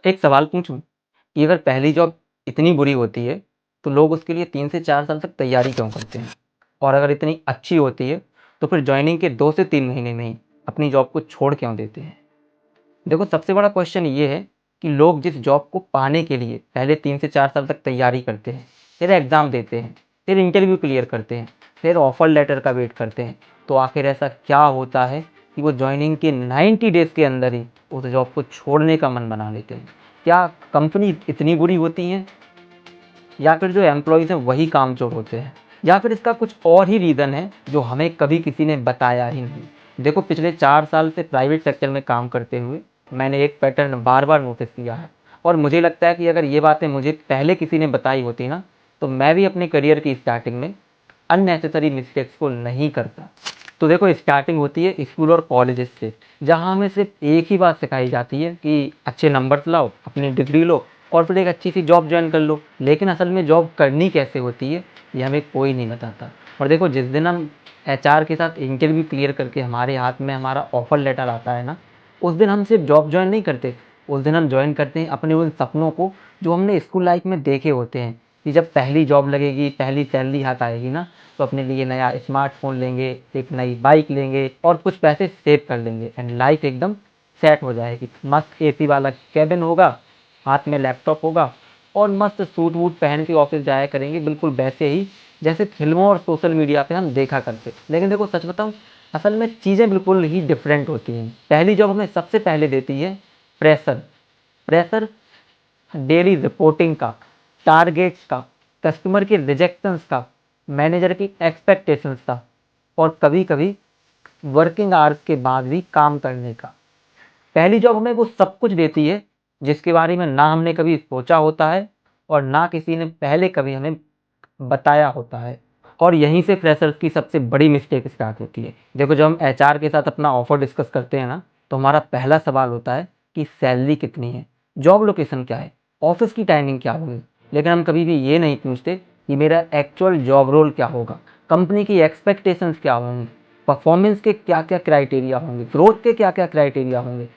एक सवाल पूछूं कि अगर पहली जॉब इतनी बुरी होती है तो लोग उसके लिए 3 से 4 साल तक तैयारी क्यों करते हैं? और अगर इतनी अच्छी होती है तो फिर ज्वाइनिंग के 2 से 3 महीने में ही अपनी जॉब को छोड़ क्यों देते हैं? देखो, सबसे बड़ा क्वेश्चन ये है कि लोग जिस जॉब को पाने के लिए पहले 3 से 4 साल तक तैयारी करते हैं, फिर एग्ज़ाम देते हैं, फिर इंटरव्यू क्लियर करते हैं, फिर ऑफर लेटर का वेट करते हैं, तो आखिर ऐसा क्या होता है कि वो ज्वाइनिंग के 90 डेज़ के अंदर ही उस जॉब को छोड़ने का मन बना लेते हैं? क्या कंपनी इतनी बुरी होती है, या फिर जो एम्प्लॉयज़ हैं वही कामचोर होते हैं, या फिर इसका कुछ और ही रीज़न है जो हमें कभी किसी ने बताया ही नहीं? देखो, पिछले 4 साल से प्राइवेट सेक्टर में काम करते हुए मैंने एक पैटर्न बार बार नोटिस किया है, और मुझे लगता है कि अगर ये बातें मुझे पहले किसी ने बताई होती ना, तो मैं भी अपने करियर की स्टार्टिंग में अननेसेसरी मिस्टेक्स को नहीं करता। तो देखो, स्टार्टिंग होती है स्कूल और कॉलेजेस से, जहाँ हमें सिर्फ एक ही बात सिखाई जाती है कि अच्छे नंबर्स लाओ, अपनी डिग्री लो और फिर एक अच्छी सी जॉब ज्वाइन कर लो। लेकिन असल में जॉब करनी कैसे होती है, ये हमें कोई नहीं बताता। और देखो, जिस दिन हम एचआर के साथ इंटरव्यू क्लियर करके हमारे हाथ में हमारा ऑफर लेटर आता है ना, उस दिन हम सिर्फ जॉब ज्वाइन नहीं करते, उस दिन हम ज्वाइन करते हैं अपने उन सपनों को जो हमने स्कूल लाइफ में देखे होते हैं कि जब पहली जॉब लगेगी, पहली सैलरी हाथ आएगी ना, तो अपने लिए नया स्मार्टफ़ोन लेंगे, एक नई बाइक लेंगे और कुछ पैसे सेव कर लेंगे, एंड लाइफ एकदम सेट हो जाएगी। मस्त एसी वाला केबिन होगा, हाथ में लैपटॉप होगा और मस्त सूट वूट पहन के ऑफिस जाया करेंगे, बिल्कुल वैसे ही जैसे फिल्मों और सोशल मीडिया पे हम देखा करते। लेकिन देखो, सच बताऊं, असल में चीज़ें बिल्कुल ही डिफरेंट होती हैं। पहली जॉब हमें सबसे पहले देती है प्रेशर। प्रेशर डेली रिपोर्टिंग का, टारगेट्स का, कस्टमर के रिजेक्शंस का, मैनेजर की एक्सपेक्टेशंस का, और कभी कभी वर्किंग आवर्स के बाद भी काम करने का। पहली जॉब हमें वो सब कुछ देती है जिसके बारे में ना हमने कभी सोचा होता है और ना किसी ने पहले कभी हमें बताया होता है। और यहीं से फ्रेशर्स की सबसे बड़ी मिस्टेक स्टार्ट होती है। देखो, जब हम एचआर के साथ अपना ऑफर डिस्कस करते हैं ना, तो हमारा पहला सवाल होता है कि सैलरी कितनी है, जॉब लोकेशन क्या है, ऑफिस की टाइमिंग क्या होगी। लेकिन हम कभी भी ये नहीं पूछते कि मेरा एक्चुअल जॉब रोल क्या होगा, कंपनी की एक्सपेक्टेशंस क्या होंगी, परफॉर्मेंस के क्या क्या क्राइटेरिया होंगे, ग्रोथ के क्या क्या क्राइटेरिया होंगे।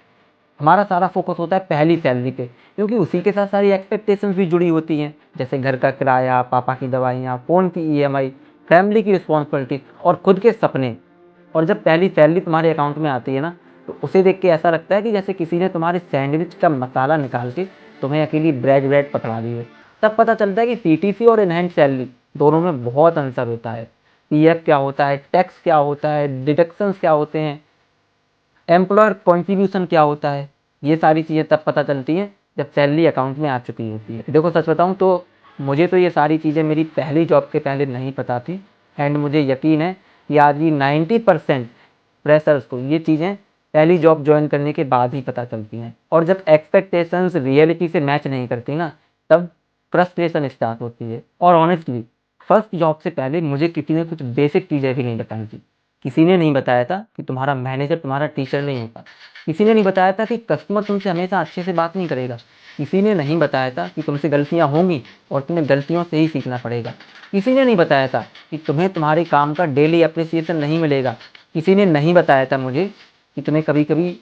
हमारा सारा फोकस होता है पहली सैलरी पे, क्योंकि उसी के साथ सारी एक्सपेक्टेशंस भी जुड़ी होती हैं, जैसे घर का किराया, पापा की दवाइयाँ, फ़ोन की ईएमआई, फैमिली की रिस्पॉन्सिबिलिटी और खुद के सपने। और जब पहली सैलरी तुम्हारे अकाउंट में आती है ना, तो उसे देख के ऐसा लगता है कि जैसे किसी ने तुम्हारे सैंडविच का मसाला निकाल के तुम्हें अकेली ब्रेड ब्रेड पकड़ा दी है। तब पता चलता है कि सीटीसी और इनहैंड सैलरी दोनों में बहुत अंतर होता है। पीएफ क्या होता है, टैक्स क्या होता है, डिडक्शंस क्या होते हैं, एम्प्लॉयर कॉन्ट्रीब्यूशन क्या होता है, ये सारी चीज़ें तब पता चलती हैं जब सैलरी अकाउंट में आ चुकी होती है। देखो, सच बताऊं तो मुझे तो ये सारी चीज़ें मेरी पहली जॉब के पहले नहीं पता थी, एंड मुझे यकीन है कि आज भी 90% फ्रेशर्स को ये चीज़ें पहली जॉब ज्वाइन करने के बाद ही पता चलती हैं। और जब एक्सपेक्टेशंस रियलिटी से मैच नहीं करती ना, तब फ्रस्ट्रेशन स्टार्ट होती है। और ऑनेस्टली, फर्स्ट जॉब से पहले मुझे किसी ने कुछ बेसिक चीज़ें भी नहीं बताई थी। किसी ने नहीं बताया था कि तुम्हारा मैनेजर तुम्हारा टीचर नहीं होता। किसी ने नहीं बताया था कि कस्टमर तुमसे हमेशा अच्छे से बात नहीं करेगा। किसी ने नहीं बताया था कि तुमसे गलतियाँ होंगी और तुम्हें गलतियों से ही सीखना पड़ेगा। किसी ने नहीं बताया था कि तुम्हें तुम्हारे काम का डेली अप्रिसिएशन नहीं मिलेगा। किसी ने नहीं बताया था मुझे कि तुम्हें कभी कभी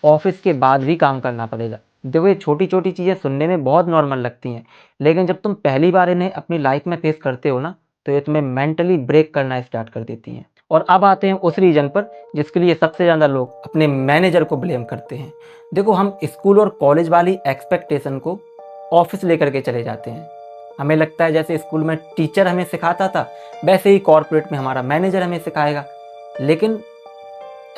ऑफिस के बाद भी काम करना पड़ेगा। देखो, ये छोटी छोटी चीज़ें सुनने में बहुत नॉर्मल लगती हैं, लेकिन जब तुम पहली बार इन्हें अपनी लाइफ में फेस करते हो ना, तो ये तुम्हें मेंटली ब्रेक करना स्टार्ट कर देती हैं। और अब आते हैं उस रीजन पर जिसके लिए सबसे ज़्यादा लोग अपने मैनेजर को ब्लेम करते हैं। देखो, हम स्कूल और कॉलेज वाली एक्सपेक्टेशन को ऑफिस लेकर के चले जाते हैं। हमें लगता है जैसे स्कूल में टीचर हमें सिखाता था, वैसे ही कॉर्पोरेट में हमारा मैनेजर हमें सिखाएगा। लेकिन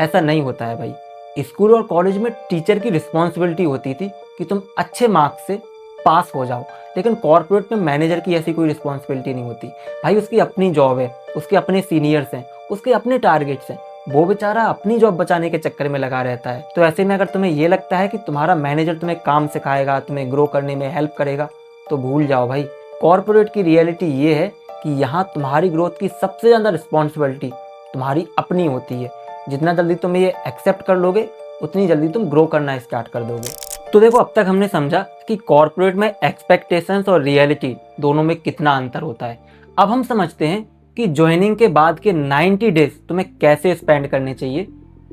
ऐसा नहीं होता है भाई। स्कूल और कॉलेज में टीचर की रिस्पॉन्सिबिलिटी होती थी कि तुम अच्छे मार्क्स से पास हो जाओ, लेकिन कॉर्पोरेट में मैनेजर की ऐसी कोई रिस्पॉन्सिबिलिटी नहीं होती। भाई, उसकी अपनी जॉब है, उसके अपने सीनियर्स हैं, उसके अपने टारगेट्स हैं। वो बेचारा अपनी जॉब बचाने के चक्कर में लगा रहता है। तो ऐसे में अगर तुम्हें ये लगता है कि तुम्हारा मैनेजर तुम्हें काम सिखाएगा, तुम्हें ग्रो करने में हेल्प करेगा, तो भूल जाओ भाई। कॉर्पोरेट की रियलिटी ये है कि यहाँ तुम्हारी ग्रोथ की सबसे ज़्यादा रिस्पॉन्सिबिलिटी तुम्हारी अपनी होती है। जितना जल्दी तुम ये एक्सेप्ट कर लोगे, उतनी जल्दी तुम ग्रो करना स्टार्ट कर दोगे। तो देखो, अब तक हमने समझा कि कॉर्पोरेट में एक्सपेक्टेशंस और रियलिटी दोनों में कितना अंतर होता है। अब हम समझते हैं कि ज्वाइनिंग के बाद के 90 डेज तुम्हें कैसे स्पेंड करने चाहिए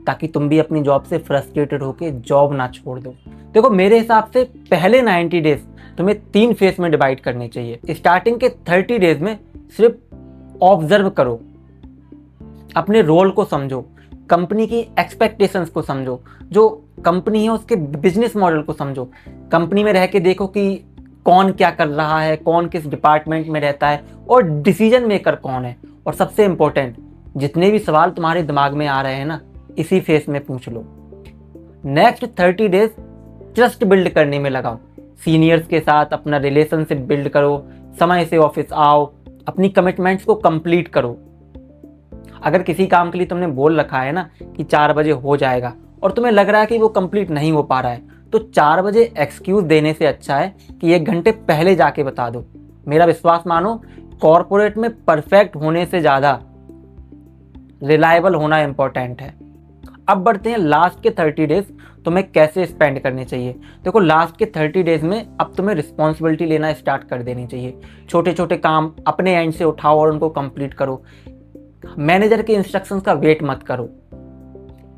ताकि तुम भी अपनी जॉब से फ्रस्ट्रेटेड होकर जॉब ना छोड़ दो। देखो मेरे हिसाब से पहले 90 डेज तुम्हें 3 फेज में डिवाइड करने चाहिए। स्टार्टिंग के 30 डेज में सिर्फ ऑब्जर्व करो, अपने रोल को समझो, कंपनी की एक्सपेक्टेशंस को समझो, जो कंपनी है उसके बिजनेस मॉडल को समझो, कंपनी में रह के देखो कि कौन क्या कर रहा है, कौन किस डिपार्टमेंट में रहता है और डिसीजन मेकर कौन है। और सबसे इंपॉर्टेंट, जितने भी सवाल तुम्हारे दिमाग में आ रहे हैं ना, इसी फेस में पूछ लो। नेक्स्ट 30 डेज ट्रस्ट बिल्ड करने में लगाओ, सीनियर्स के साथ अपना रिलेशनशिप बिल्ड करो, समय से ऑफिस आओ, अपनी कमिटमेंट्स को कंप्लीट करो। अगर किसी काम के लिए तुमने बोल रखा है ना कि 4 बजे हो जाएगा और तुम्हें लग रहा है कि वो कंप्लीट नहीं हो पा रहा है, तो 4 बजे एक्सक्यूज देने से अच्छा है कि 1 घंटे पहले जाके बता दो। मेरा विश्वास मानो, कॉर्पोरेट में परफेक्ट होने से ज़्यादा रिलायबल होना इंपॉर्टेंट है। अब बढ़ते हैं लास्ट के 30 डेज तुम्हें कैसे स्पेंड करने चाहिए। देखो लास्ट के 30 डेज में अब तुम्हें रिस्पॉन्सिबिलिटी लेना स्टार्ट कर देनी चाहिए। छोटे छोटे काम अपने एंड से उठाओ और उनको कंप्लीट करो। मैनेजर के इंस्ट्रक्शंस का वेट मत करो।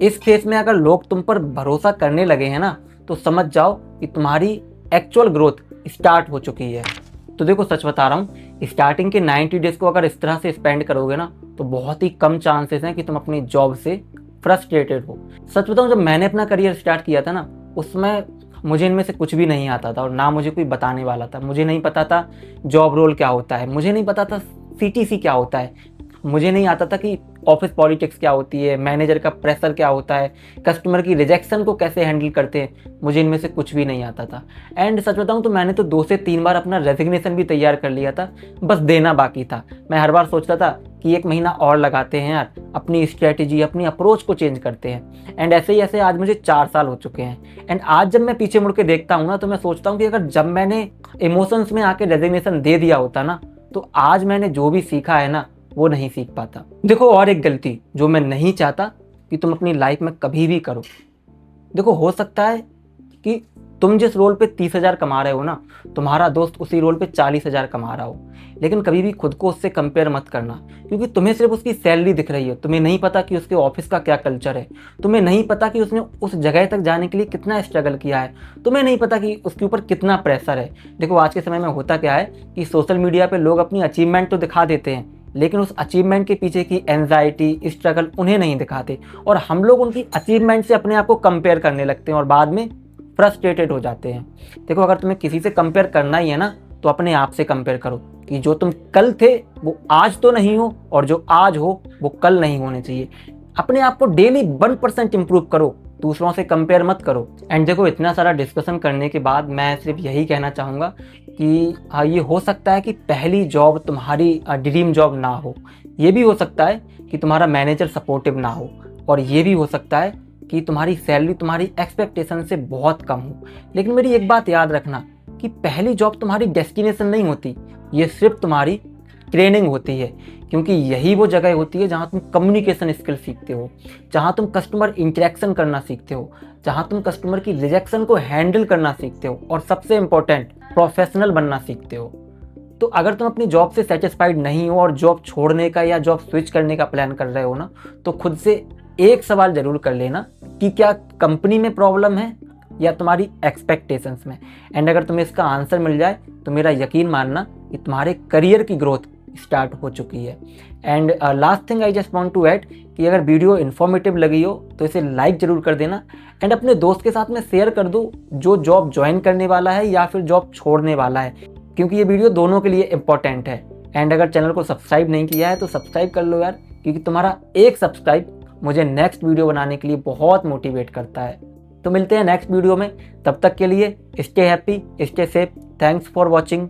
इस केस में अगर लोग तुम पर भरोसा करने लगे हैं ना, तो समझ जाओ कि तुम्हारी एक्चुअल ग्रोथ स्टार्ट हो चुकी है। तो देखो सच बता रहा हूँ, स्टार्टिंग के 90 डेज को अगर इस तरह से स्पेंड करोगे ना, तो बहुत ही कम चांसेस हैं कि तुम अपनी जॉब से फ्रस्ट्रेटेड हो। सच बताऊँ, जब मैंने अपना करियर स्टार्ट किया था ना, उसमें मुझे इनमें से कुछ भी नहीं आता था और ना मुझे कोई बताने वाला था। मुझे नहीं पता था जॉब रोल क्या होता है, मुझे नहीं पता था सीटीसी क्या होता है, मुझे नहीं आता था कि ऑफिस पॉलिटिक्स क्या होती है, मैनेजर का प्रेशर क्या होता है, कस्टमर की रिजेक्शन को कैसे हैंडल करते हैं। मुझे इनमें से कुछ भी नहीं आता था। एंड सच बताऊं तो मैंने तो 2 से 3 बार अपना रेजिग्नेशन भी तैयार कर लिया था, बस देना बाकी था। मैं हर बार सोचता था कि 1 महीना और लगाते हैं यार, अपनी स्ट्रेटेजी, अपनी अप्रोच को चेंज करते हैं। एंड ऐसे ही ऐसे आज मुझे 4 साल हो चुके हैं। एंड आज जब मैं पीछे मुड़ के देखता हूँ ना, तो मैं सोचता हूँ कि अगर जब मैंने इमोशंस में आके रेजिग्नेशन दे दिया होता ना, तो आज मैंने जो भी सीखा है ना, वो नहीं सीख पाता। देखो और एक गलती जो मैं नहीं चाहता कि तुम अपनी लाइफ में कभी भी करो। देखो हो सकता है कि तुम जिस रोल पे 30,000 कमा रहे हो ना, तुम्हारा दोस्त उसी रोल पे 40,000 कमा रहा हो, लेकिन कभी भी खुद को उससे कंपेयर मत करना, क्योंकि तुम्हें सिर्फ उसकी सैलरी दिख रही है। तुम्हें नहीं पता कि उसके ऑफिस का क्या कल्चर है, तुम्हें नहीं पता कि उसने उस जगह तक जाने के लिए कितना स्ट्रगल किया है, तुम्हें नहीं पता कि उसके ऊपर कितना प्रेशर है। देखो आज के समय में होता क्या है कि सोशल मीडिया पे लोग अपनी अचीवमेंट तो दिखा देते हैं, लेकिन उस अचीवमेंट के पीछे की एंजाइटी, स्ट्रगल उन्हें नहीं दिखाते, और हम लोग उनकी अचीवमेंट से अपने आप को कंपेयर करने लगते हैं और बाद में फ्रस्ट्रेटेड हो जाते हैं। देखो अगर तुम्हें किसी से कंपेयर करना ही है ना, तो अपने आप से कंपेयर करो कि जो तुम कल थे वो आज तो नहीं हो, और जो आज हो वो कल नहीं होने चाहिए। अपने आप को डेली 1% इंप्रूव करो, दूसरों से कंपेयर मत करो। एंड देखो इतना सारा डिस्कशन करने के बाद मैं सिर्फ यही कहना चाहूँगा कि हाँ, ये हो सकता है कि पहली जॉब तुम्हारी ड्रीम जॉब ना हो, ये भी हो सकता है कि तुम्हारा मैनेजर सपोर्टिव ना हो, और ये भी हो सकता है कि तुम्हारी सैलरी तुम्हारी एक्सपेक्टेशन से बहुत कम हो। लेकिन मेरी एक बात याद रखना कि पहली जॉब तुम्हारी डेस्टिनेशन नहीं होती, ये सिर्फ तुम्हारी ट्रेनिंग होती है, क्योंकि यही वो जगह होती है जहाँ तुम कम्युनिकेशन स्किल सीखते हो, जहाँ तुम कस्टमर इंटरेक्शन करना सीखते हो, जहाँ तुम कस्टमर की रिजेक्शन को हैंडल करना सीखते हो, और सबसे इम्पोर्टेंट प्रोफेशनल बनना सीखते हो। तो अगर तुम अपनी जॉब से सेटिस्फाइड नहीं हो और जॉब छोड़ने का या जॉब स्विच करने का प्लान कर रहे हो ना, तो खुद से एक सवाल जरूर कर लेना कि क्या कंपनी में प्रॉब्लम है या तुम्हारी एक्सपेक्टेशंस में। एंड अगर तुम्हें इसका आंसर मिल जाए तो मेरा यकीन मानना कि तुम्हारे करियर की ग्रोथ स्टार्ट हो चुकी है। And last thing I just want to add कि अगर वीडियो इन्फॉर्मेटिव लगी हो तो इसे लाइक जरूर कर देना, एंड अपने दोस्त के साथ में शेयर कर दो जो जॉब ज्वाइन करने वाला है या फिर जॉब छोड़ने वाला है, क्योंकि ये वीडियो दोनों के लिए इंपॉर्टेंट है। एंड अगर चैनल को सब्सक्राइब नहीं किया है तो सब्सक्राइब कर लो यार, क्योंकि तुम्हारा एक सब्सक्राइब मुझे नेक्स्ट वीडियो बनाने के लिए बहुत मोटिवेट करता है। तो मिलते हैं नेक्स्ट वीडियो में, तब तक के लिए stay happy, stay safe, thanks for watching.